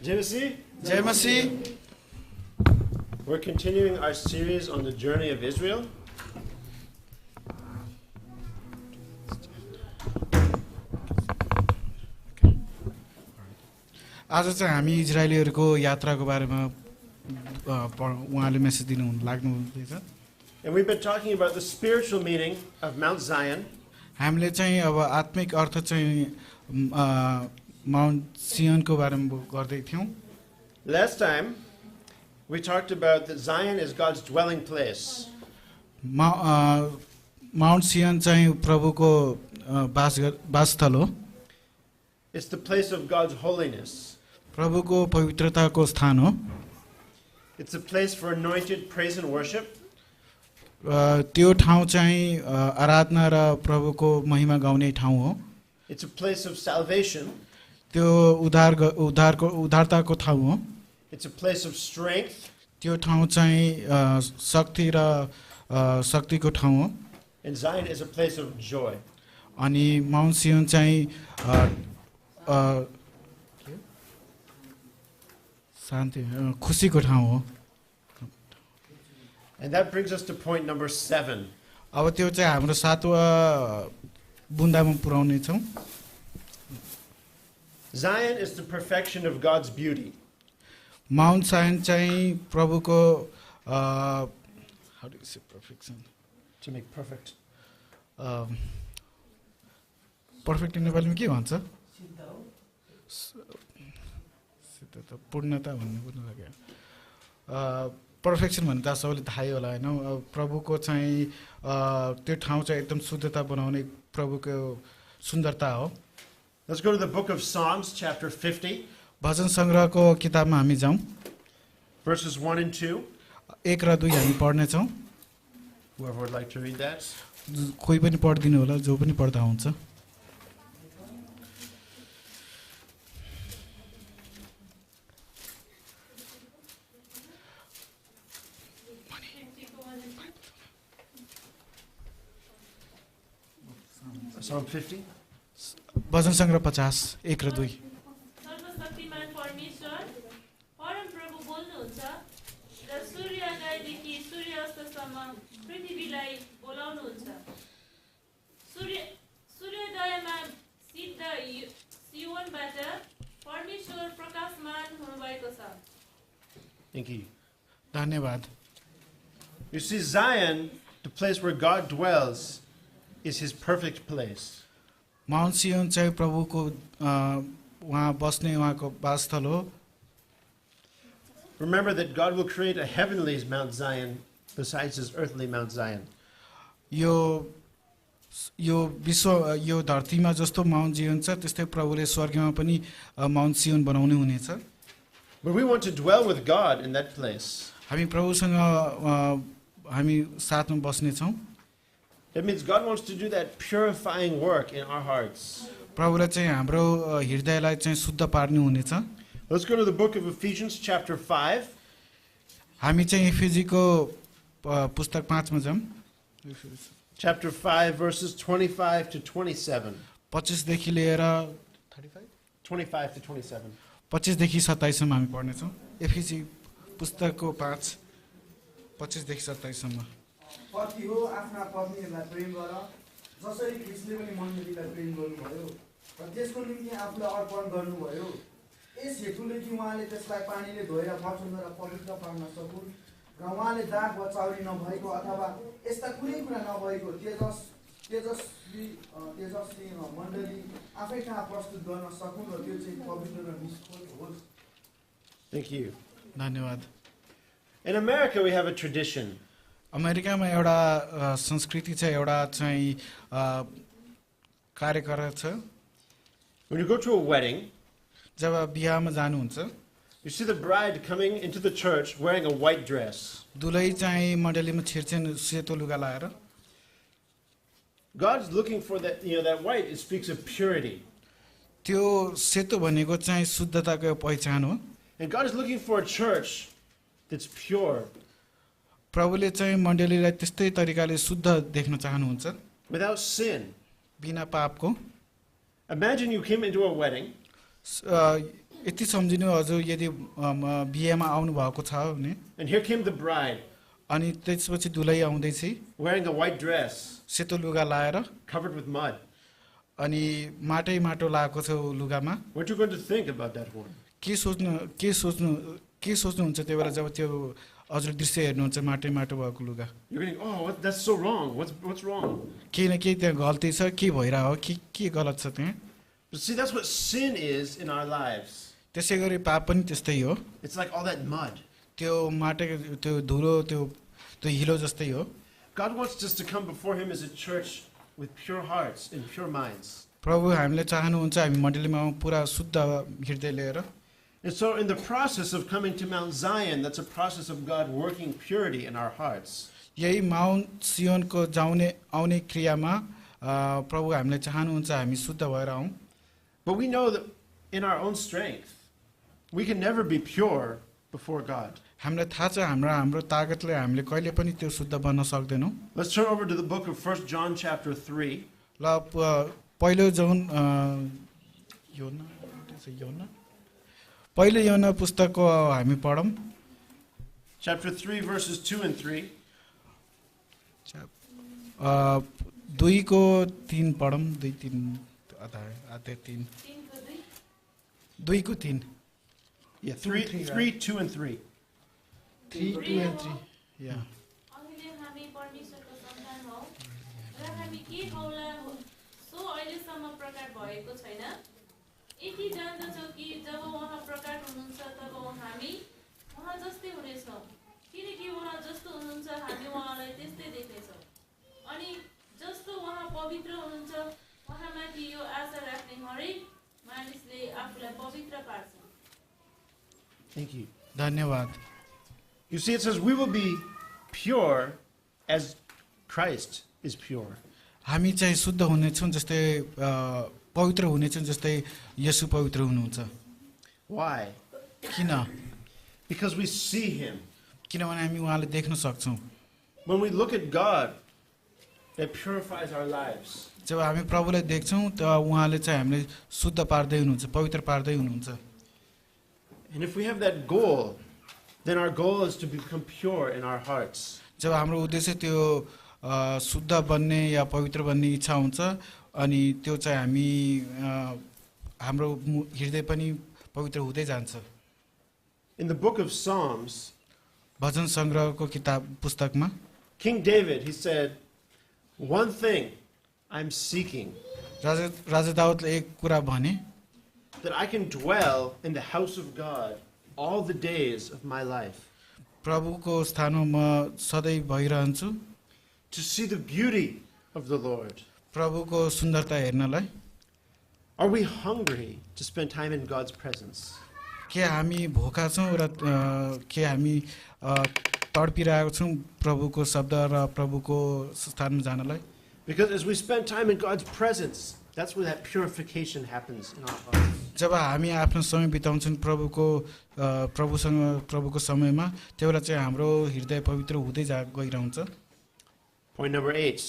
Jai Masih. We're continuing our series on the journey of Israel. आज चाहिँ हामी इजरायलीहरुको यात्राको बारेमा उहाँले मेसेज दिनु लाग्नु हुँदैछ. And we've been talking about the spiritual meaning of Mount Zion. हामीले चाहिँ अब आत्मिक अर्थ चाहिँ माउन्ट सियनको बारेमा गर्दै थियौं. Last time we talked about that Zion is God's dwelling place. Mount Zion चाहिँ प्रभुको वासस्थल हो. It's the place of God's holiness. प्रभुको पवित्रताको स्थान हो. It's a place for anointed praise and worship. त्यो ठाउँ चाहिँ आराधना र प्रभुको महिमा गाउने ठाउँ हो. It's a place of salvation. त्यो उद्धारताको ठाउँ हो. It's a place of strength. त्यो ठाउँ चाहिँ शक्ति र शक्तिको ठाउँ हो. And Zion is a place of joy. अनि माउन्ट सियन चाहिँ शान्ति खुसीको ठाउँ हो. And that brings us to point number 7. अब त्यो चाहिँ हाम्रो 7वां बुन्दामा पुर्याउने छौं. Zion is the perfection of God's beauty. Mount Zion चाहिँ प्रभुको how do you say perfection? To make perfect. Perfect नेपालीमा के भन्छ? सिद्धता पूर्णता भन्ने कुरा लाग्यो. पर्फेक्सन भन्ने त सबैले थाहै होला हैन. प्रभुको चाहिँ त्यो ठाउँ चाहिँ एकदम शुद्धता बनाउने प्रभुको सुन्दरता हो. Let's go to the book of Psalms chapter 50. भजन संग्रहको किताबमा हामी जाउँ. Verses 1 and 2. 1 र 2 हामी पढ्ने छौं. Whoever would like to read that. कोही पनि पढ्दिनु होला, जो पनि पढ्दा हुन्छ. Psalm 50. भजन संग्रह 50 1 र 2. सर्वशक्तिमान परमेश्वर परम प्रभु बोल्नुहुन्छ र सूर्योदयदेखि सूर्यास्तसम्म पृथ्वीलाई बोलाउनुहुन्छ. सूर्योदयमा सिद्ध सियोनबाट परमेश्वर प्रकाशमान हुनुभएको छ. Thank you. धन्यवाद. You see, Zion, the place where God dwells, is his perfect place. Mount Zion चाहिँ प्रभुको वहाँ बस्ने उहाँको वासस्थल हो. Remember that God will create a heavenly Mount Zion besides his earthly Mount Zion. यो विश्व यो धरतीमा जस्तो माउन्ट सियन छ त्यस्तै प्रभुले स्वर्गमा पनि माउन्ट सियन बनाउने हुनेछ. But we want to dwell with God in that place. हामी प्रभुसँग हामी साथमा बस्ने छौं. That means God wants to do that purifying work in our hearts. प्रभुले चाहिँ हाम्रो हृदयलाई चाहिँ शुद्ध पार्नु हुनेछ. Let's go to the book of Ephesians chapter 5. हामी चाहिँ एफिजीको पुस्तक 5 मा जाम. Chapter 5 verses 25 to 27. 25 देखि लिएर 25 to 27. 25 देखि 27 सम्म हामी पढ्ने छौं. एफिजी पुस्तकको 5 25 देखि 27 सम्म. पति हो आफ्ना पत्नीहरूलाई प्रेम गर जसरी ख्रिस्टले पनि मण्डलीलाई प्रेम गर्नुभयो र त्यसको निम्ति आफूलाई अर्पण गर्नुभयो. यस हेतुले कि उहाँले त्यसलाई पानीले धोएर वचन र पवित्र पार्न सकुन् र उहाँले दाग वा चाउरी नभएको अथवा यस्ता कुनै कुरा नभएको तेजस्वी मण्डली आफै कहाँ प्रस्तुत गर्न सकुन् र त्यो चाहिँ पवित्र र निष्कलुष होस्. Thank you. धन्यवाद. In America we have a tradition. अमेरिकामा एउटा संस्कृति छ, एउटा चाहिँ कार्यक्रम छ. When you go to a wedding, जब बिहामा जानुहुन्छ, you see the bride coming into the church wearing a white dress. दुलै चाहिँ मण्डलीमा छिर्छन् सेतो लुगा लाएर. God's looking for that, that white, it speaks of purity. त्यो सेतो भनेको चाहिँ शुद्धताको पहिचान हो. And God is looking for a church that's pure. प्रभुले चाहिँ मण्डलीलाई त्यस्तै तरिकाले शुद्ध देख्न चाहनुहुन्छ. Without sin. बिना पापको. Imagine you came into a wedding. यति सम्झिनु हजुर यदि बिहेमा आउनु भएको छ भने And here came the bride, अनि त्यसपछि दुलै आउँदैछ wearing a white dress, सेतो लुगा लाएर covered with mud. अनि माटो लगाएको छ लुगामा What are you going to think about that one? के सोच्नुहुन्छ त्यो बेला जब त्यो हजुर दृश्य हेर्नुहुन्छ माटो भएको लुगा You're going, oh, that's so wrong. What's wrong? केही न केही त्यहाँ गल्ती छ के भइरहेको हो के गलत छ त्यहाँ But see, that's what sin is in our lives. त्यसै गरी पाप पनि त्यस्तै हो It's like all that mud. त्यो माटो त्यो धुलो त्यो हिलो जस्तै हो God wants us to come before Him as a church with pure hearts and pure minds. प्रभु हामीले चाहनुहुन्छ हामी मण्डलीमा पुरा शुद्ध हृदय लिएर And so, in the process of coming to Mount Zion, that's a process of God working purity in our hearts. यही माउन्ट सियोनको आउने क्रियामा प्रभु हामीले चाहनुहुन्छ हामी शुद्ध भएर आउँ But we know that in our own strength, we can never be pure before God. हामीलाई थाहा छ हाम्रो ताकतले हामीले कहिले पनि त्यो शुद्ध बन्न सक्दैनौँ Let's turn over to the book of 1 John chapter 3. ल पहिलो जौन पहिलो यौना पुस्तकको हामी पढौँ Chapter 3, verses 2 and 3. 2को 3 पढौँ 2 3 आधा 3 2को 3 Yeah, 3, 2, and 3. 3 2 and 3 yeah अहिले हामी परमेश्वरको सन्तान हौ र हामी के हौला सो अहिलेसम्म प्रकट भएको छैन यति जान्दछौँ कि जब उहाँ प्रकट हुनुहुन्छ तब हामी उहाँ जस्तै हुनेछौँ किनकि उहाँ जस्तो हुनुहुन्छ हामी उहाँलाई त्यस्तै देख्नेछौँ अनि जस्तो उहाँ पवित्र हुनुहुन्छ उहाँमाथि यो आशा राख्ने हरेक मानिसले आफूलाई पवित्र पार्छ Thank you. धन्यवाद You see, it says we will be pure as Christ is pure. हामी चाहिँ शुद्ध हुनेछौँ जस्तै पवित्र हुनेछौँ जस्तै येशू पवित्र हुनुहुन्छ Why? किन Because we see Him. किनभने हामी उहाँलाई देख्न सक्छौँ When we look at God, it purifies our lives. जब हामी प्रभुलाई देख्छौँ त उहाँले चाहिँ हामीले शुद्ध पार्दै हुनुहुन्छ पवित्र पार्दै हुनुहुन्छ And if we have that goal, then our goal is to become pure in our hearts. जब हाम्रो उद्देश्य त्यो शुद्ध बन्ने या पवित्र बन्ने इच्छा हुन्छ अनि त्यो चाहिँ हामी हाम्रो हृदय पनि पवित्र हुँदै जान्छ In the book of Psalms, भजन सङ्ग्रहको किताब पुस्तकमा King David, he said, one thing I'm seeking, राजा दाउदले एक कुरा भने that I can dwell in the house of God all the days of my life, प्रभुको स्थानमा म सधैँ भइरहन्छु to see the beauty of the Lord. प्रभुको सुन्दरता हेर्नलाई Are we hungry to spend time in God's presence? के हामी भोका छौँ र के हामी तडपिरहेको छौँ प्रभुको शब्द र प्रभुको स्थानमा जानलाई Because as we spend time in God's presence, that's where that purification happens in our hearts. जब हामी आफ्नो समय बिताउँछौँ प्रभुको समयमा त्यो बेला चाहिँ हाम्रो हृदय पवित्र हुँदै गइरहन्छ Point number 8.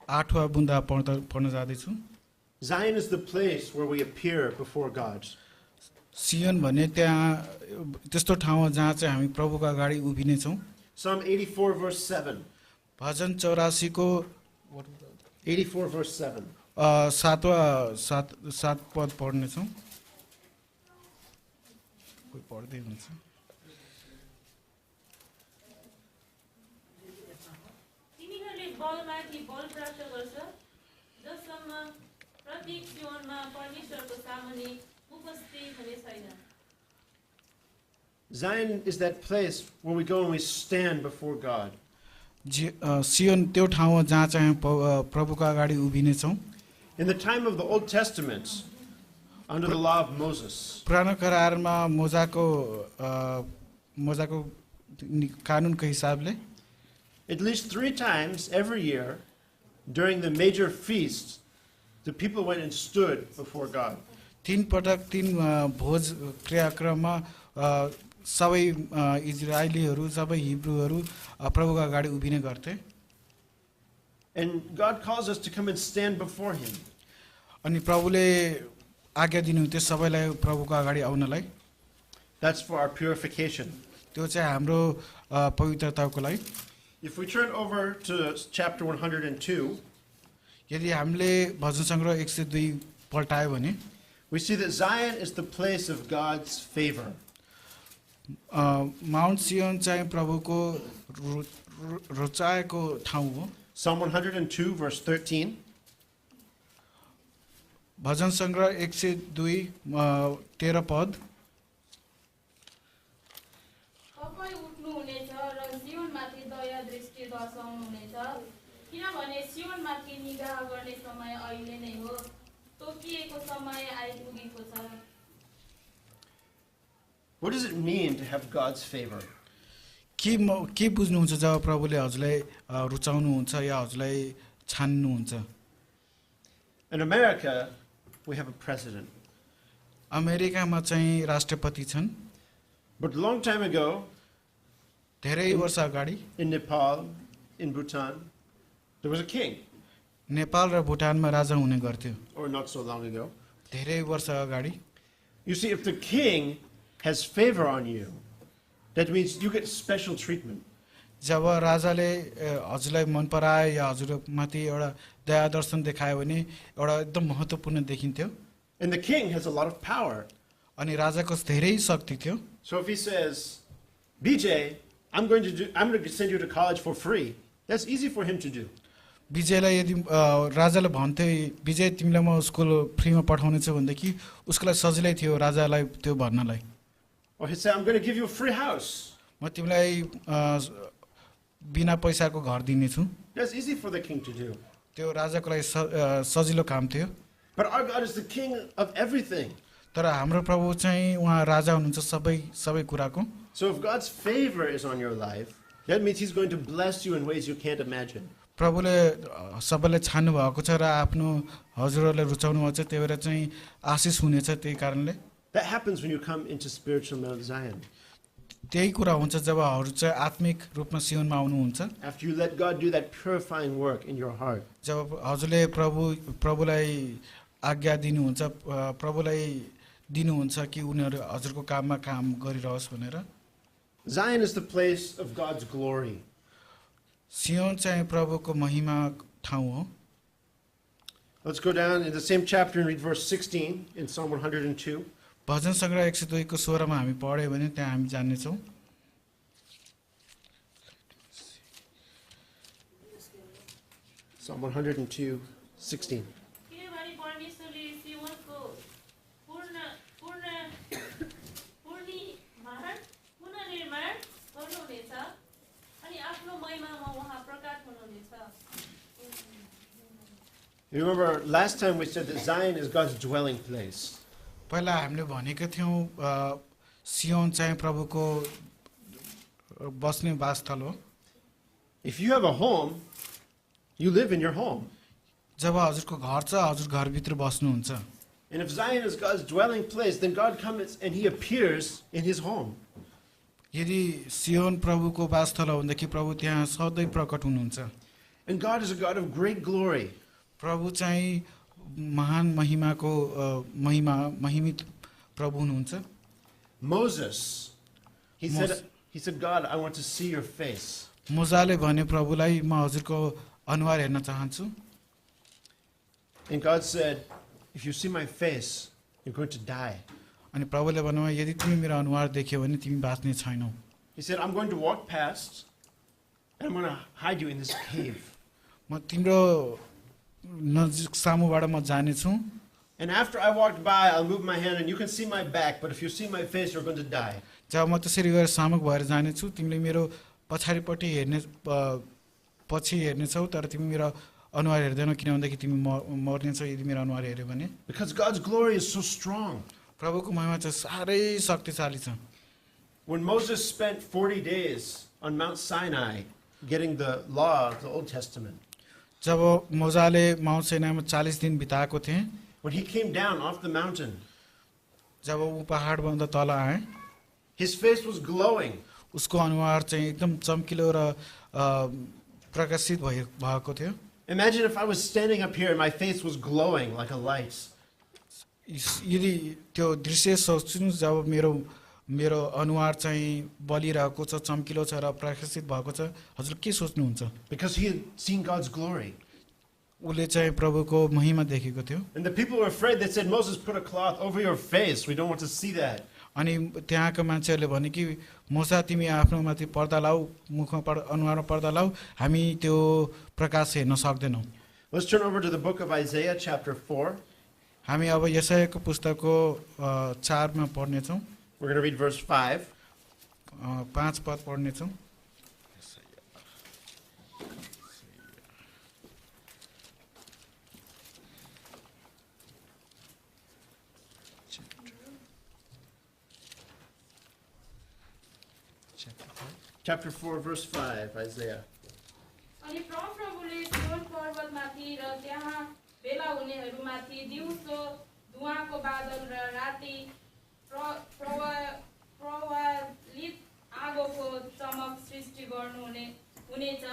8वाँ बुन्दा पढ्न जाँदैछु Zion is the place where we appear before God. सियोन भन्ने त्यहाँ त्यस्तो ठाउँ हो जहाँ चाहिँ हामी प्रभुको अगाडि उभिनेछौँ Psalm 84 verse 7. भजन 84 को 84 verse 7. 7 पद पढ्नेछौँ कोही पढ्दै हुन्छ तिनीहरूले बलमाथि बल प्राप्त गर्छ जससम्म प्रत्येक जीवनमा परमेश्वरको सामुन्ने उपस्थित हुने छैन Zion is that place where we go and we stand before God. सियोन त्यो ठाउँ हो जहाँ चाहिँ प्रभुको अगाडि उभिनेछौँ In the time of the Old Testament, under the law of Moses, पुरानो करारमा मोजाको कानुनको हिसाबले at least 3 times every year during the major feasts, the people went and stood before God. 3 पटक 3 भोज क्रियाक्रममा सबै इजरायलीहरू सबै हिब्रूहरू प्रभुको अगाडि उभिने गर्थे And God calls us to come and stand before Him. अनि प्रभुले आज्ञा दिनुहुन्थ्यो सबैलाई प्रभुको अगाडि आउनलाई। That's for our purification. त्यो चाहिँ हाम्रो पवित्रताको लागि। If we turn over to chapter 102, यदि हामीले भजन सङ्ग्रह 102 पल्टायो भने we see that Zion is the place of God's favor. Mount Zion चाहिँ प्रभुको रुचाएको ठाउँ हो। Psalm 102, verse 13. भजन सङ्ग्रह 102 13 पद। तपाईँ उठ्नुहुनेछ र सियोनमाथि दया दृष्टि दर्शाउनुहुनेछ, किनभने सियोनमाथि निगाह गर्ने समय अहिले नै हो, तोकिएको समय आइपुगेको छ। What does it mean to have God's favor? के बुझ्नुहुन्छ जब प्रभुले हजुरलाई रुचाउनुहुन्छ या हजुरलाई छान्नुहुन्छ? In America, we have a president. अमेरिकामा चाहिँ राष्ट्रपति छन्। But a long time ago, धेरै वर्ष अगाडि in Nepal, in Bhutan, there was a king. Nepal र भुटानमा राजा हुने गर्थ्यो। Or not so long ago. धेरै वर्ष अगाडि। You see, if the king has favor on you, that means you get special treatment. जब राजाले हजुरलाई मन पराए या हजुरमाथि एउटा दया दर्शन देखायो भने एउटा एकदम महत्त्वपूर्ण देखिन्थ्यो। And the king has a lot of power. अनि राजाको धेरै शक्ति थियो। So if he says, BJ, I'm going to send you to college for free, that's easy for him to do. विजयलाई यदि राजाले भन्थे विजय तिमीलाई म स्कुल फ्रीमा पठाउनेछु भनेदेखि उसको लागि सजिलै थियो राजालाई त्यो भन्नलाई। Or he'd say, I'm going to give you a free house. म तिमीलाई बिना पैसाको घर दिनेछु। That's easy for the king to do. त्यो राजाको लागि सजिलो काम थियो। But our God is the king of everything. तर हाम्रो प्रभु चाहिँ उहाँ राजा हुनुहुन्छ सबै कुराको। So if God's favor is on your life, that means he's going to bless you in ways you can't imagine. प्रभुले सबैलाई छान्नु भएको छ र आफ्नो हजुरहरूलाई रुचाउनु भएको छ, त्यही भएर चाहिँ आशिष हुनेछ। त्यही कारणले That happens when you come into spiritual Mount Zion. त्यही कुरा हुन्छ जब हजुर चाहिँ आत्मिक रूपमा सियोनमा आउनुहुन्छ। After you let God do that purifying work in your heart. जब हजुरले प्रभुलाई आज्ञा दिनुहुन्छ, प्रभुलाई दिनुहुन्छ कि उनीहरू हजुरको काममा काम गरिरहोस् भनेर। Zion is the place of God's glory. सियोन चाहिँ प्रभुको महिमा ठाउँ हो। Let's go down in the same chapter and read verse 16 in Psalm 102. भजन सङ्ग्रह 102 को 16 मा हामी पढ्यो भने त्यहाँ हामी जान्नेछौँ। Psalm 102, 16. किनभने परमेश्वरले सियोनको पुनर्निर्माण गर्नुहुनेछ अनि आफ्नो महिमामा उहाँ प्रकट हुनुहुनेछ। You remember last time we said that Zion is God's dwelling place. पहिला हामीले भनेका थियौँ सियोन चाहिँ प्रभुको बस्ने वासस्थल हो। If you have a home, you live in your home. जब हजुरको घर छ हजुर घरभित्र बस्नुहुन्छ। And if Zion is God's dwelling place, then God comes and he appears in his home. यदि सियोन प्रभुको वासस्थल हो भनेदेखि प्रभु त्यहाँ सधैँ प्रकट हुनुहुन्छ। And God is a God of great glory. प्रभु चाहिँ महान महिमित प्रभु हुनुहुन्छ। Moses, he said, God, I want to see your face. मोजाले भने प्रभुलाई म हजुरको अनुहार हेर्न चाहन्छु। And God said, if you see my face, you're going to die. अनि प्रभुले भन्नुभयो यदि तिमी मेरो अनुहार देख्यौ भने तिमी बाँच्ने छैनौ। He said, I'm going to walk past and I'm going to hide you in this cave. म तिम्रो नजिक सामुबाट म जाने छु। And after I walked by, I'll move my hand and you can see my back, but if you see my face, you're going to die. जब म त्यसरी गरेर सामुक भएर जाने छु तिमीले मेरो पछाडिपट्टि पछि हेर्नेछौ तर तिमी मेरो अनुहार हेर्दैनौ किनभनेदेखि तिमी मर्नेछौ यदि मेरो अनुहार हेर्यो भने। Because God's glory is so strong. प्रभुको महिमा चाहिँ साह्रै शक्तिशाली छ। When Moses spent 40 days on Mount Sinai getting the law of the Old Testament, जब मोजाले माउन्ट सिनाईमा 40 दिन बिताएको थिए, when he came down off the mountain, जब ऊ पहाडभन्दा तल आए, his face was glowing. उसको अनुहार चाहिँ एकदम चम्किलो र प्रकाशित भएको थियो। Imagine if I was standing up here and my face was glowing like a light. यदि त्यो दृश्य सोच्नु जब मेरो मेरो अनुहार चाहिँ बलिरहेको छ चम्किलो छ र प्रकाशित भएको छ हजुर के सोच्नुहुन्छ Because he had seen God's glory. उसले चाहिँ प्रभुको महिमा देखेको थियो And the people were afraid. They said, Moses, put a cloth over your face. We don't want to see that. अनि त्यहाँका मान्छेहरूले भने कि मोसा तिमी आफ्नो माथि पर्दा लाऊ मुखमा अनुहारमा पर्दा लाऊ हामी त्यो प्रकाश हेर्न सक्दैनौँ Let's turn over to the book of Isaiah, chapter 4. हामी अब यशायाको पुस्तकको 4 मा पढ्नेछौँ We're going to read verse 5. 5 पद पढ्नेछौँ Chapter 4, verse 5, Isaiah. अनि प्रभुले सियोन पर्वतमाथि र त्यहाँ भेला हुनेहरूमाथि दिउँसो धुवाँको बादल र राति प्रवाहित आगोको चमक सृष्टि हुनेछ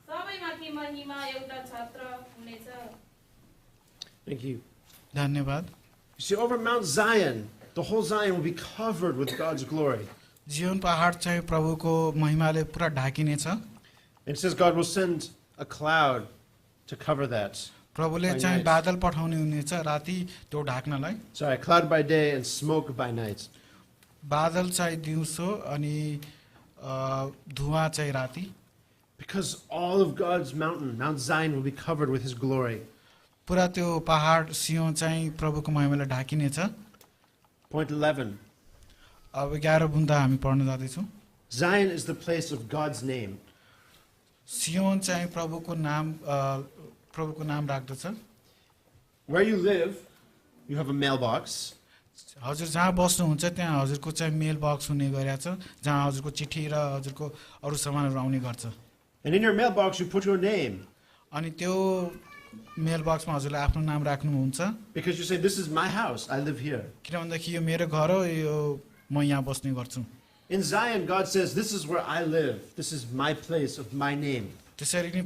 सबैमाथि महिमा एउटा छत्र हुनेछ Thank you. धन्यवाद You see, over Mount Zion, the whole Zion will be covered with God's glory. जीवन पहाड चाहिँ प्रभुको महिमाले पुरा ढाकिनेछ And it says God will send a cloud to cover that. प्रभुले By चाहिँ night. बादल पठाउने हुनेछ राति त्यो ढाक्नलाई Sorry, cloud by day and smoke by night. बादल चाहिँ दिउँसो अनि धुवा चाहिँ राति Because all of God's mountain, Mount Zion, will be covered with His glory. पुरा त्यो पहाड सियोन चाहिँ प्रभुको महिमाले ढाकिनेछ Point 11. अब 11 बुन्दा हामी पढ्न जाँदैछौँ Zion is the place of God's name. सियोन चाहिँ प्रभुको नाम राख्दछ Where you live, you have a mailbox. हजुर जहाँ बस्नुहुन्छ त्यहाँ हजुरको चाहिँ मेल बक्स हुने गरेको छ जहाँ हजुरको चिठी र हजुरको अरू सामानहरू आउने गर्छ And in your mailbox, you put your name. अनि त्यो मेल बक्समा हजुरले आफ्नो नाम राख्नुहुन्छ Because you say, this is my house, I live here. किन भन्दाखेरि यो मेरो घर हो यो म यहाँ बस्ने गर्छु In Zion, God says, this is where I live. This is my place of my name. त्यसरी नै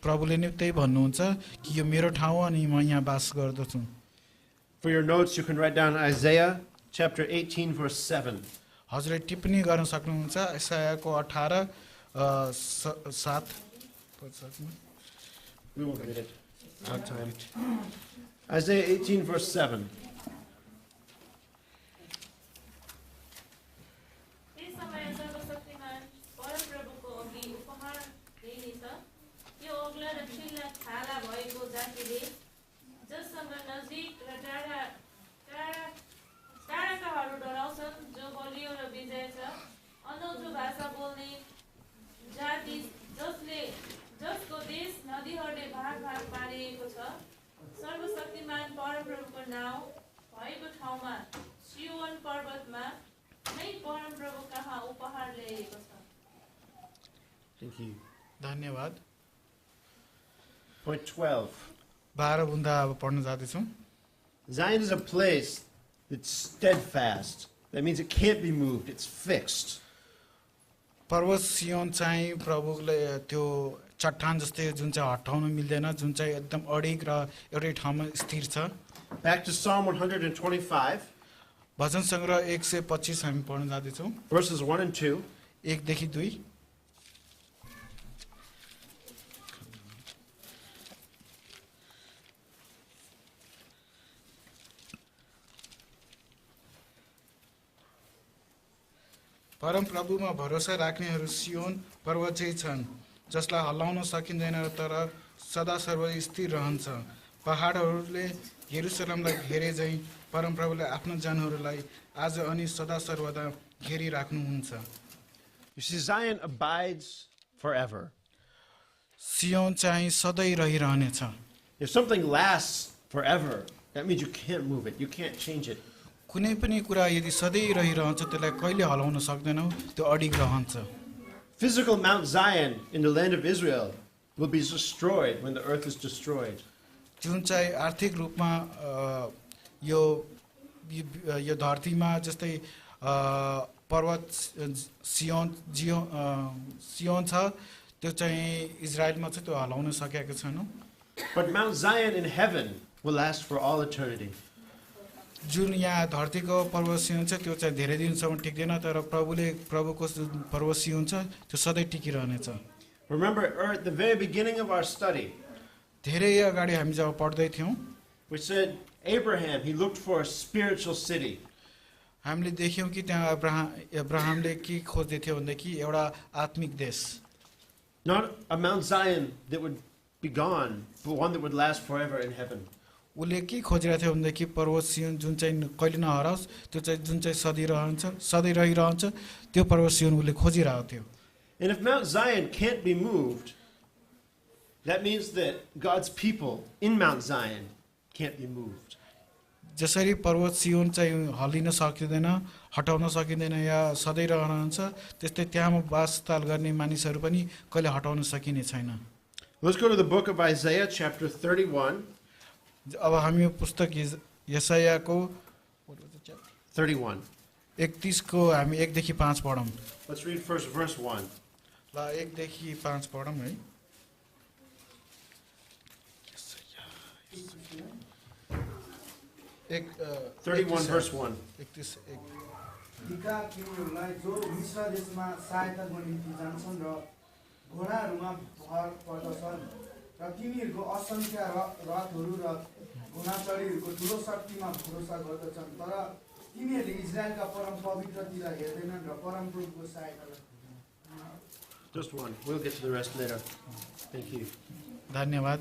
प्रभुले नै त्यही भन्नुहुन्छ कि यो मेरो ठाउँ अनि म यहाँ बास गर्दछु For your notes, you can write down Isaiah chapter 18, verse 7. हजुरले टिप्पणी गर्न सक्नुहुन्छ यशायाको 18 7 We won't read it. Out time. Isaiah 18, verse 7. त्यस समय सर्वशक्तिमान परमप्रभुको अघि उपहार दिइनेछ यो अग्ला र छिल्ला छाला भएको जातिले जससँग नजिक र टाढाकाहरू डराउँछन् जो बलियो र विजय छ अनौठो भाषा बोल्ने जाति जसको देश नदीहरूले भाग भाग पारिएको छ सर्वशक्तिमान परमप्रभुको नाउँ भएको ठाउँमा सियोन पर्वतमा नै परमप्रभु कहाँ उपहार ल्याएको छ Thank you. धन्यवाद Point 12. 12 बुन्दा अब पढ्न जाँदैछौँ Zion is a place that's steadfast. That means it can't be moved. It's fixed. पर्वत सियोन चाहिँ प्रभुले त्यो चट्टान जस्तै जुन चाहिँ हटाउन मिल्दैन जुन चाहिँ एकदम अडिग र एउटै ठाउँमा स्थिर छ Back to Psalm 125, भजन सङ्ग्रह 125 हामी पढ्न जाँदैछौँ verses 1 and 2. 1 देखि 2 परम प्रभुमा भरोसा राख्नेहरू सियोन पर्वत चाहिँ छन् जसलाई हल्लाउन सकिँदैन तर सदा सर्व स्थिर रहन्छ पहाडहरूले यरुसलेमलाई घेरे झैँ परम प्रभुले आफ्नो जनहरूलाई आज अनि सदा सर्वदा घेरी राख्नुहुन्छ You see, Zion abides forever. सियोन चाहिँ सधैँ रहिरहनेछ If something lasts forever, that means you can't move it. You can't change it. कुनै पनि कुरा यदि सधैँ रहिरहन्छ त्यसलाई कहिले हलाउन सक्दैनौ त्यो अडिग रहन्छ Physical Mount Zion in the land of Israel will be destroyed when the earth is destroyed. जुन चाहिँ आर्थिक रूपमा यो धरतीमा जस्तै पर्वत सियोन छ त्यो चाहिँ इजरायलमा चाहिँ त्यो हलाउन सकेको छैन But Mount Zion in heaven will last for all eternity. जुन यहाँ धरतीको पर्वत सिंह हुन्छ त्यो चाहिँ धेरै दिनसम्म टिक्दैन तर प्रभुको जुन पर्वत सिंह हुन्छ त्यो सधैँ टिकिरहनेछ। Remember, at the very beginning of our study, धेरै अगाडि हामी जब पढ्दै थियौँ we said Abraham, he looked for a spiritual city. हामीले देख्यौँ कि त्यहाँ अब्राहमले के खोज्दै थियो भनेदेखि एउटा आत्मिक देश, Not a Mount Zion that would be gone, but one that would last forever in heaven. उसले के खोजिरहेको थियो भनेदेखि पर्वत सियोन जुन चाहिँ कहिले नहराओस्, त्यो चाहिँ जुन चाहिँ सधैँ रहिरहन्छ त्यो पर्वत सियोन उसले खोजिरहेको थियो। And if Mount Zion can't be moved, that means that God's people in Mount Zion can't be moved. जसरी पर्वत सियोन चाहिँ हल्लिन सकिँदैन, हटाउन सकिँदैन या सधैँ रहन्छ, त्यस्तै त्यहाँ वासस्थान गर्ने मानिसहरू पनि कहिले हटाउन सकिने छैन। Let's go to the book of Isaiah, chapter 31. अब हामी यो पुस्तक यशायाको 31. 31 को हामी 1 देखि 5 पढौँ। Let's read first verse 1. ल 1 देखि 5 पढौँ है। 31 verse 1. 31 ढिका तिनीहरूलाई जो मिश्र देशमा सहायताको निम्ति जान्छन् र घोडाहरूमा भर पर्दछन् र तिनीहरूको असङ्ख्य रथहरू र घोडाचढीहरूको ठुलो शक्तिमा भरोसा गर्दछन्, तर तिनीहरूले इजरायलका परम पवित्रतिर हेर्दैनन् र परम प्रभुको सहायतालाई। Just one. We'll get to the rest later. Thank you. धन्यवाद।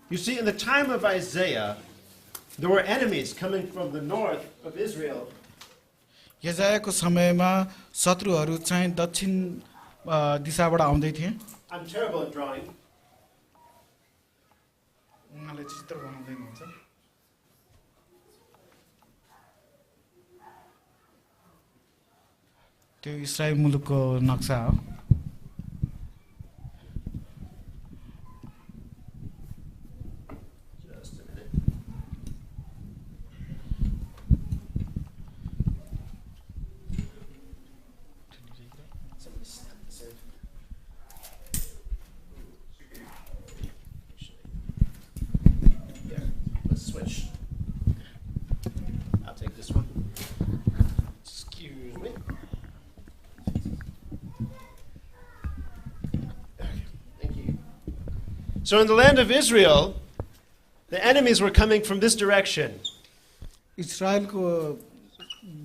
You see, in the time of Isaiah, there were enemies coming from the north of Israel. यशायाको समयमा शत्रुहरू चाहिँ दक्षिण दिशाबाट आउँदै थिए। I'm terrible at drawing. उनीहरूले चित्र बनाउँदैन हुन्छ। त्यो इस्रायल मुलुकको नक्सा हो। Just a minute. There. Let's switch. I'll take this one. Excuse me. Thank you. So in the land of Israel, the enemies were coming from this direction. इस्रायलको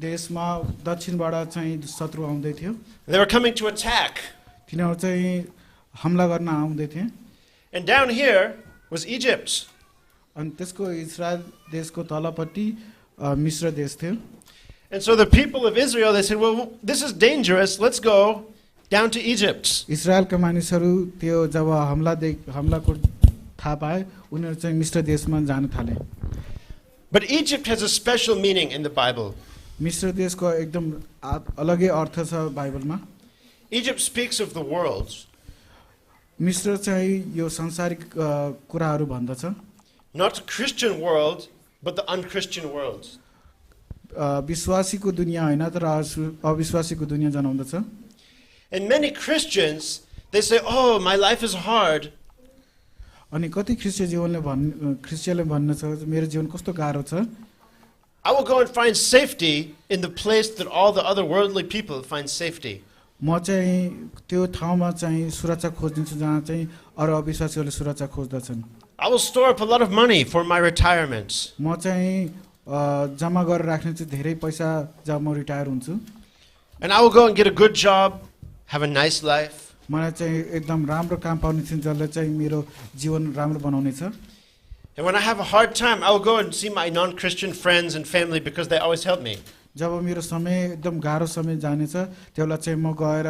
देशमा दक्षिणबाट चाहिँ शत्रु आउँदै थियो। They were coming to attack. तिनीहरू चाहिँ हमला गर्न आउँदै थिए। And down here was Egypt. अनि त्यसको इस्रायल देशको तलपट्टि मिश्र देश थियो। And so the people of Israel, they said, well, this is dangerous. Let's go down to Egypt. इस्रायलका मानिसहरू त्यो जब हमलाको थाहा पाए उनीहरू चाहिँ मिश्र देशमा जान थाले। But Egypt has a special meaning in the Bible. मिश्र देशको एकदम अलगै अर्थ छ बाइबलमा। Egypt speaks of the world. मिश्र चाहिँ यो संसारिक कुराहरू भन्दछ। Not the Christian world, but the unchristian world. विश्वासीको दुनिया हैन तर अविश्वासीको दुनिया जनाउँदछ। And many Christians, they say, oh, my life is hard. अनि कति क्रिस्चियनले भन्न छ मेरो जीवन कस्तो गाह्रो छ। I will go and find safety in the place that all the other worldly people find safety. म चाहिँ त्यो ठाउँमा चाहिँ सुरक्षा खोज्दिन्छु जहाँ चाहिँ अरू अविश्वासीहरूले सुरक्षा खोज्दछन्। I will store up a lot of money for my retirement. म चाहिँ जम्मा गरेर राख्ने चाहिँ धेरै पैसा जब म रिटायर हुन्छु। And I will go and get a good job, have a nice life. मलाई चाहिँ एकदम राम्रो काम पाउने छ जसले चाहिँ मेरो जीवन राम्रो बनाउने छ। And when I have a hard time, I will go and see my non-Christian friends and family because they always help me. जब मेरो समय एकदम गाह्रो समय जानेछ त्यसलाई चाहिँ म गएर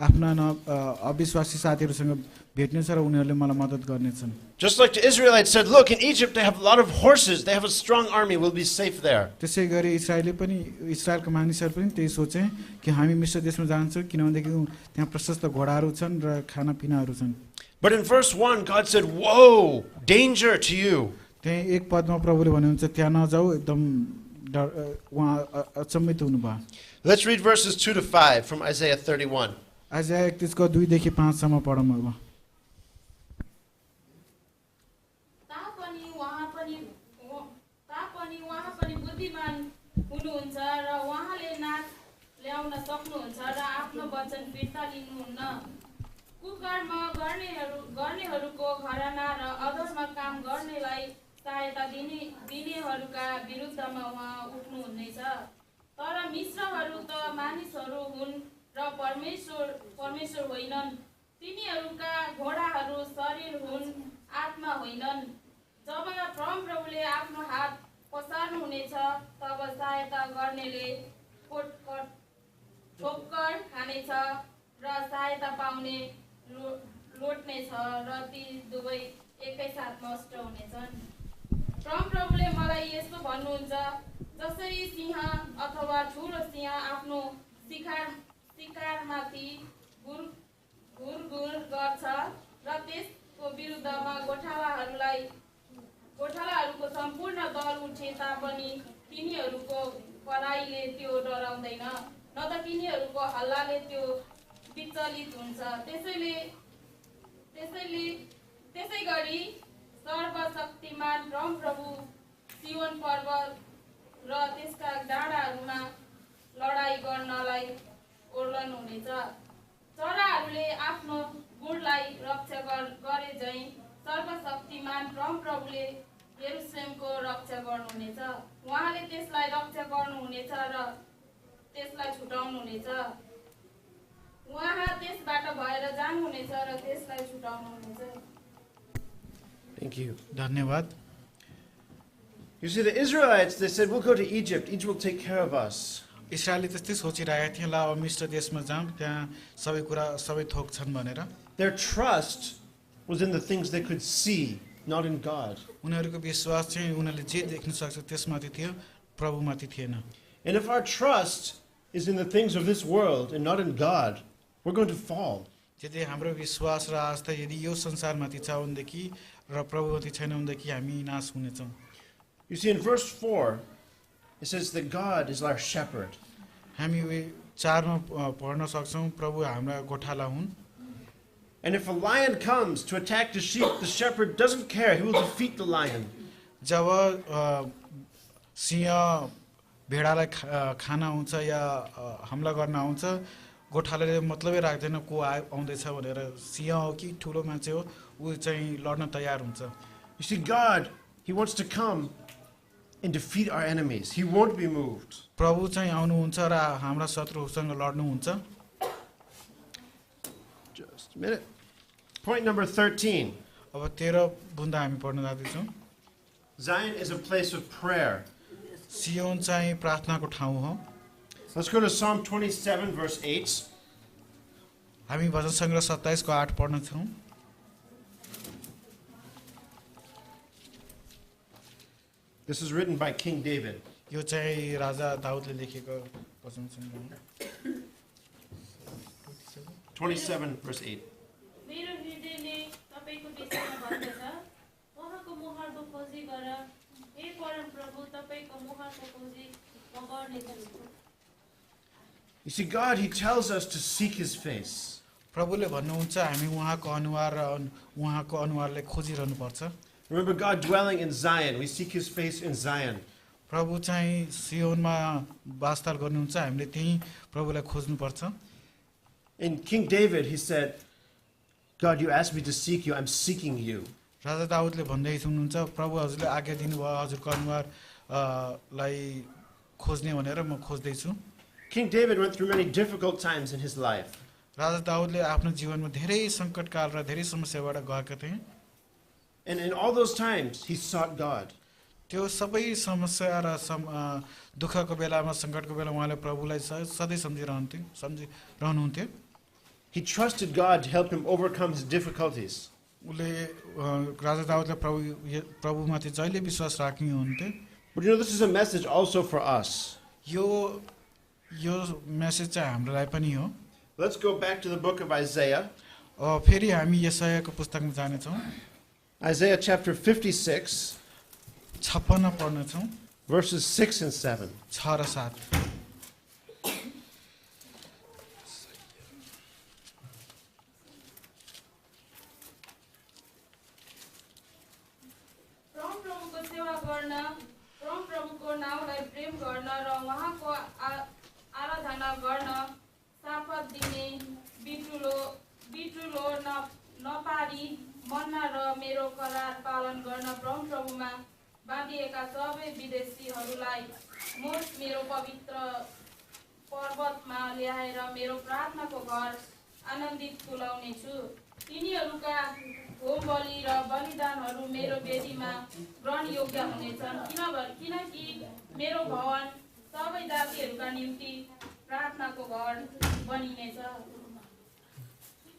आफ्ना अविश्वासी साथीहरूसँग भेट्ने छ र उनीहरूले मलाई मद्दत गर्नेछन्। Just like the Israelites said, look, in Egypt they have a lot of horses, they have a strong army, we'll be safe there. त्यसै गरी इस्रायलका मानिसहरू पनि त्यही सोचे कि हामी मिश्र देशमा जान्छौँ किनभनेदेखि त्यहाँ प्रशस्त घोडाहरू छन् र खानापिनाहरू छन्। But in verse 1, God said, whoa, danger to you. त्यही एक पदमा प्रभुले भन्नुहुन्छ त्यहाँ नजाऊ एकदम उहाँ अचम्मित हुनुभयो। Let's read verses 2 to 5 from Isaiah 31. आइजाया 31 को 2 देखि 5 सम्म पढौँ अब। तापनि ल्याउन सक्नुहुन्छ र आफ्नो वचन फिर्ता लिनुहुन्न। कुकर्म गर्नेहरूको घराना र अधर्म काम गर्नेलाई सहायता दिनेहरूका विरुद्धमा उहाँ उठ्नुहुनेछ। तर मिश्रहरू त मानिसहरू हुन् र परमेश्वर होइनन्। तिनीहरूका घोडाहरू शरीर हुन्, आत्मा होइनन्। जब परमप्रभुले आफ्नो हात पसार्नुहुनेछ तब सहायता गर्नेले ठोक्कर खानेछ र सहायता पाउने लोट्नेछ र ती दुवै एकैसाथ नष्ट हुनेछन्। परमप्रभुले मलाई यस्तो भन्नुहुन्छ, जसरी सिंह अथवा ठुलो सिंह आफ्नो शिकारमाथि घुरघुर गर्छ र त्यसको विरुद्धमा गोठालाहरूको सम्पूर्ण दल उठे तापनि तिनीहरूको कराईले त्यो डराउँदैन, न त तिनीहरूको हल्लाले त्यो विचलित हुन्छ। त्यसै गरी सर्वशक्तिमान परमप्रभु सियोन पर्वत र त्यसका डाँडाहरूमा लडाईँ गर्नलाई ओर्लन हुनेछ। चराहरूले आफ्नो गुँडलाई रक्षा गरे झैं सर्वशक्तिमान परमप्रभुले यरुशलेमको रक्षा गर्नुहुनेछ। उहाँले त्यसलाई रक्षा गर्नुहुनेछ र त्यसलाई छुटाउनुहुनेछ। उहाँ त्यसबाट भएर जानुहुनेछ र त्यसलाई छुटाउनुहुनेछ। Thank you. धन्यवाद। You see, the Israelites, they said, we'll go to Egypt. Egypt will take care of us. इस्राएलले त्यस्तै सोचिरहेका थिए, ल अब मिश्र देशमा जाऊँ, त्यहाँ सबै थोक छन् भनेर। Their trust was in the things they could see, not in God. उनीहरूको विश्वास चाहिँ उनीहरूले जे देख्न सक्छ त्यसमाथि थियो, प्रभुमाथि थिएन। And if our trust is in the things of this world and not in God, we're going to fall. यदि हाम्रो विश्वास र आस्था यदि यो संसारमाथि छ भनेदेखि र प्रभुमाथि छैन भनेदेखि हामी नाश हुनेछौँ। You see, in verse 4, it says that God is our shepherd. हामी 4 मा पढ्न सक्छौँ, प्रभु हाम्रा गोठाला हुन्। And if a lion comes to attack the sheep, the shepherd doesn't care. He will defeat the lion. जब सिंह भेडालाई खाना हुन्छ या हमला गर्न आउँछ, गोठालाले मतलबै राख्दैन को आउँदैछ भनेर। सिंह हो कि ठुलो मान्छे हो, ऊ चाहिँ लड्न तयार हुन्छ। You see, God, He wants to come and defeat our enemies. He won't be moved. प्रभु चाहिँ आउनुहुन्छ र हाम्रा शत्रुसँग लड्नुहुन्छ। Just a minute. Point number 13. अब 13 बुन्दा हामी पढ्न जाँदैछौँ। Zion is a place of prayer. सियोन चाहिँ प्रार्थनाको ठाउँ हो। Let's go to Psalm 27, verse 8. हामी भजन सङ्ग्रह 27 को 8 पढ्न छौँ। This is written by King David. यो चाहिँ राजा दाउदले लेखेको भजन सङ्ग्रह। 27, verse 8. मेरो हृदयले तपाईको विषयमा भन्दछ, उहाँको मुहारको खोजी गर, हे परम प्रभु, तपाईको मुहारको खोजी म गर्नेछु। You see, God, He tells us to seek His face. प्रभुले भन्नुहुन्छ हामी उहाँको अनुहार र उहाँको अनुहारले खोजिरहनु पर्छ। Remember God dwelling in Zion. We seek His face in Zion. प्रभु चाहिँ सियोनमा वासस्थान गर्नुहुन्छ, हामीले त्यही प्रभुलाई खोज्नु पर्छ। In King David, he said, God, you asked me to seek you. I'm seeking you. राजा दाउदले भन्दै हुनुहुन्छ, प्रभु हजुरले आज्ञा दिनुभयो हजुरको अनुहारलाई खोज्ने भनेर म खोज्दैछु। King David went through many difficult times in his life. राजा दाउदले आफ्नो जीवनमा धेरै सङ्कटकाल र धेरै समस्याबाट गएका थिए। And in all those times, he sought God. त्यो सबै समस्या र दुःखको बेलामा सङ्कटको बेला उहाँले प्रभुलाई सधैँ सम्झिरहनुहुन्थ्यो। He trusted God to help him overcome his difficulties. उसले राजा दाउदले प्रभुमाथि जहिले विश्वास राख्नुहुन्थ्यो। But you know, this is a message also for us. यो मेसेज चाहिँ हाम्रो लागि पनि हो। Let's go back to the book of Isaiah. फेरि हामी यशायाको पुस्तकमा जानेछौँ। Isaiah chapter 56, 56 पढ्नेछौँ, verses 6 and 7. 6 र 7। परमप्रभुको सेवा गर्न, परमप्रभुको नाउँलाई प्रेम गर्न र उहाँको आराधना गर्न सापत दिने बिटुलो नपारी मन्ना र मेरो करार पालन गर्न परमप्रभुमा बाँधिएका सबै विदेशीहरूलाई म मेरो पवित्र पर्वतमा ल्याएर मेरो प्रार्थनाको घर आनन्दित तुल्याउने छु। तिनीहरूका होम बलि र बलिदानहरू मेरो वेदीमा ग्रहण योग्य हुनेछन्, किनकि मेरो भवन सबै जातिहरूका निम्ति प्रार्थनाको घर बनिनेछ।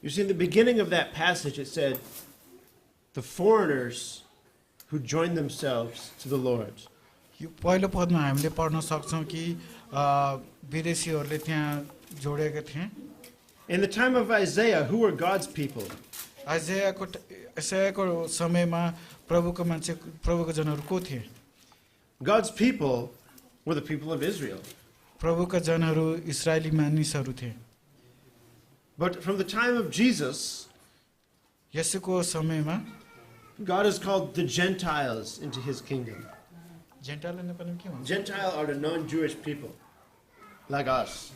You see, in the beginning of that passage, it said, the foreigners who joined themselves to the Lord. यो पहिलो पदमा हामीले पढ्न सक्छौँ कि विदेशीहरूले त्यहाँ जोडेका थिए। In the time of Isaiah, who were God's people? आइजायाको समयमा प्रभुको मान्छे प्रभुको जनहरू को थिए? God's people were the people of Israel. प्रभुका जनहरू इस्राएली मानिसहरू थिए। But from the time of Jesus, यसको समयमा God has called the Gentiles into his kingdom. जेन्टाइल नेपालीमा के भन्छ? Gentile are the non-Jewish people, like us.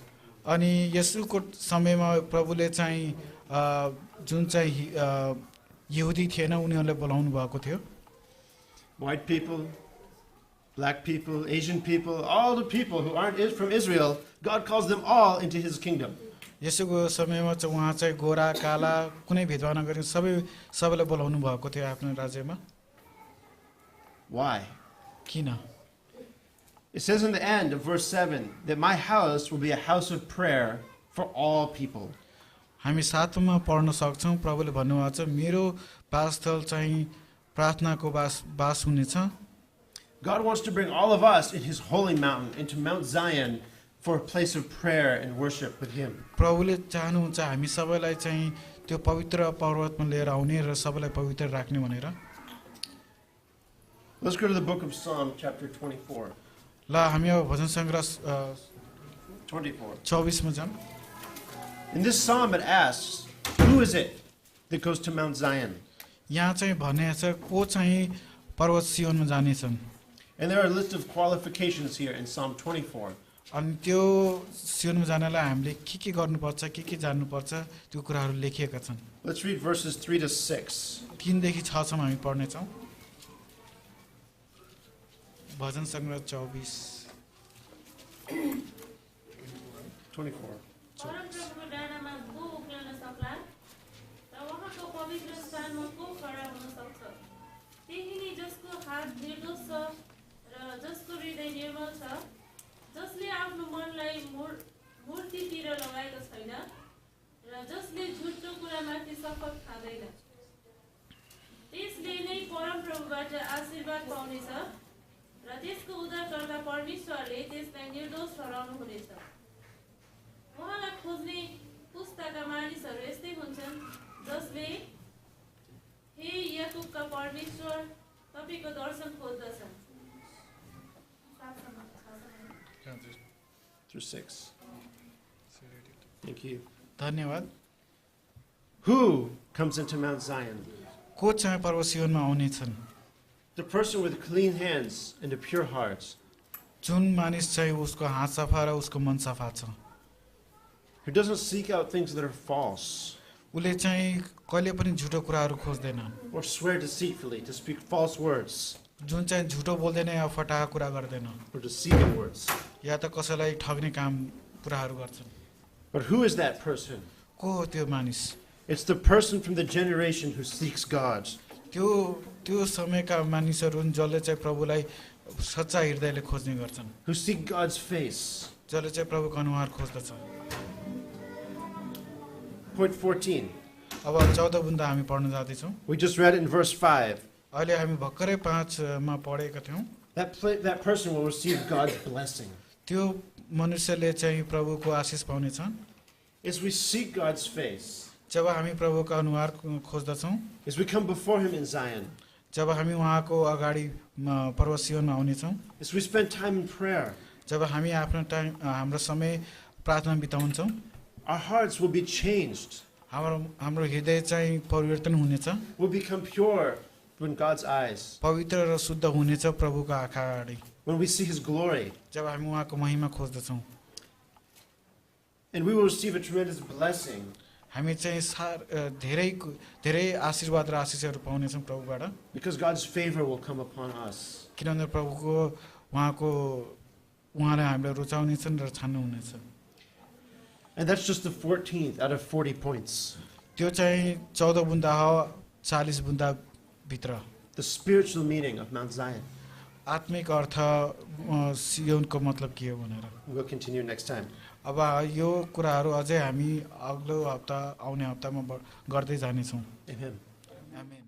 अनि यसको समयमा प्रभुले चाहिँ जुन चाहिँ यहुदी थिएन उनीहरूलाई बोलाउनु भएको थियो। White people, black people, Asian people, all the people who aren't from Israel, God calls them all into his kingdom. यसको समयमा चाहिँ उहाँ चाहिँ गोरा काला कुनै भेदभाव नगरी सबैलाई बोलाउनु भएको थियो आफ्नो राज्यमा। Why? किन? It says in the end of verse 7 that my house will be a house of prayer for all people. हामी 7 मा पढ्न सक्छौँ प्रभुले भन्नुभएको छ मेरो वासस्थल चाहिँ प्रार्थनाको वास हुनेछ। God wants to bring all of us in his holy mountain, into Mount Zion, for a place of prayer and worship with him. प्रभुले चाहनुहुन्छ हामी सबैलाई चाहिँ त्यो पवित्र पर्वतमा लिएर आउने र सबैलाई पवित्र राख्ने भनेर। Let's go to the book of Psalm chapter 24. ल हामी अब भजन सङ्ग्रह 24 मा जाम। In this psalm it asks, who is it that goes to Mount Zion? यहाँ चाहिँ भनेको छ को चाहिँ पर्वत सियोनमा जानेछन्। And there are a list of qualifications here in Psalm 24. अनि त्यो सियोनमा जानलाई हामीले के गर्नुपर्छ के जान्नुपर्छ त्यो कुराहरू लेखिएका छन्। Let's read verses 3 to 6. 3 देखि 6 सम्म हामी पढ्ने छौँ। भजन सङ्ग्रह 24 परमप्रभुको डाँडामा को उक्लन सक्ला र उहाँको पवित्र स्थानमा को खडा हुन सक्छ? त्यही नै जसको हात निर्दोष छ र जसको हृदय निर्मल छ, जसले आफ्नो मनलाई मूर्तितिर लगाएको छैन र जसले झुटो कुरामाथि शपथ खाँदैन, त्यसले नै परमप्रभुबाट आशीर्वाद पाउनेछ र त्यसको उद्धारकर्ता परमेश्वरले त्यसलाई निर्दोष ठहराउनु हुनेछ। उहाँलाई खोज्ने पुस्ताका मानिसहरू यस्तै हुन्छन् जसले हे याकुबका परमेश्वर तपाईको दर्शन खोज्दछन्। Through 6. Thank you. धन्यवाद। Who comes into Mount Zion? को चाहिँ पर्वत सियोनमा आउनेछन्? The person with clean hands and a pure heart, जुन मानिस चाहिँ उसको हात सफा र उसको मन सफा छ, who doesn't seek out things that are false उसले चाहिँ कहिले पनि झुटो कुराहरू खोज्दैन, or swear deceitfully to speak false words जुन चाहिँ झुटो बोल्दैन या फटाहा कुरा गर्दैन or deceiving words. या त कसैलाई ठग्ने काम कुराहरू गर्छन्। But who is that person? को हो त्यो मानिस? It's the person from the generation who seeks God. त्यो समयका मानिसहरू हुन् जसले चाहिँ प्रभुलाई सच्चा हृदयले खोज्ने गर्छन्, Who seek God's face. जसले चाहिँ प्रभुको अनुहार खोज्दछ। Point 14. अब 14 बुन्दा हामी पढ्न जाँदैछौँ। We just read it in verse 5. अहिले हामी भर्खरै 5 मा पढेका थियौँ। That person will receive God's blessing. त्यो मनुष्यले चाहिँ प्रभुको आशिष पाउनेछ। As we seek God's face, जब हामी प्रभुको अनुहार खोज्दछौँ, as we come before him in Zion, जब हामी उहाँको अगाडि पर्वत सियोनमा आउनेछौँ, as we spend time in prayer, जब हामी हाम्रो समय प्रार्थना बिताउँछौँ, our hearts will be changed. हाम्रो हृदय चाहिँ परिवर्तन हुनेछ, We'll become pure in God's eyes. पवित्र र शुद्ध हुनेछ प्रभुको आँखा अगाडि। When we see his glory, जब हामी उहाँको महिमा खोज्दछौँ, And we will receive a tremendous blessing हामी चाहिँ धेरै आशीर्वाद र आशिषहरू पाउनेछौँ प्रभुबाट because God's favor will come upon us. किनभने उहाँले हामीलाई रुचाउनेछन् र छान्नुहुनेछ And that's just the 14th out of 40 points. त्यो चाहिँ 14 बुन्दा हो 40 बुन्दा भित्र The spiritual meaning of Mount Zion. आत्मिक अर्थ सियोनको मतलब के हो भनेर We'll continue next time. अब यो कुराहरू अझै हामी अग्लो हप्ता आउने हप्तामा गर्दै जानेछौँ Amen. आमेन